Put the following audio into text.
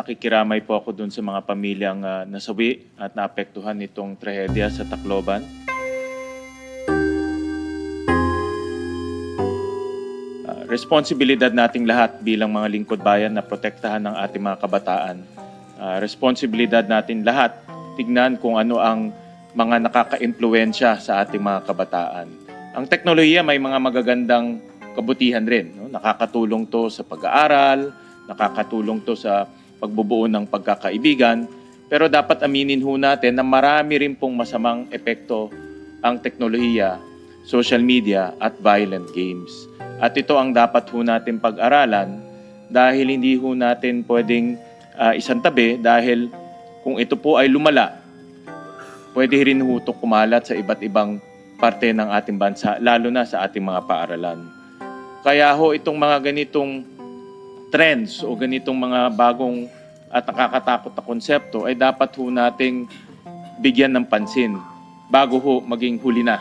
nakikiramay po ako dun sa mga pamilyang nasawi at naapektuhan nitong trahedya sa Tacloban. Responsibilidad nating lahat bilang mga lingkod bayan na protektahan ng ating mga kabataan. Responsibilidad natin lahat tignan kung ano ang mga nakaka-impluwensya sa ating mga kabataan. Ang teknolohiya may mga magagandang kabutihan rin. No? Nakakatulong to sa pag-aaral, nakakatulong to sa pagbubuo ng pagkakaibigan, pero dapat aminin ho natin na marami rin pong masamang epekto ang teknolohiya, social media at violent games. At ito ang dapat ho natin pag-aralan dahil hindi ho natin pwedeng isantabi dahil kung ito po ay lumala, pwede rin ho ito kumalat sa iba't ibang parte ng ating bansa, lalo na sa ating mga paaralan. Kaya ho itong mga ganitong trends o ganitong mga bagong at nakakatakot na konsepto ay dapat ho nating bigyan ng pansin bago ho maging huli na.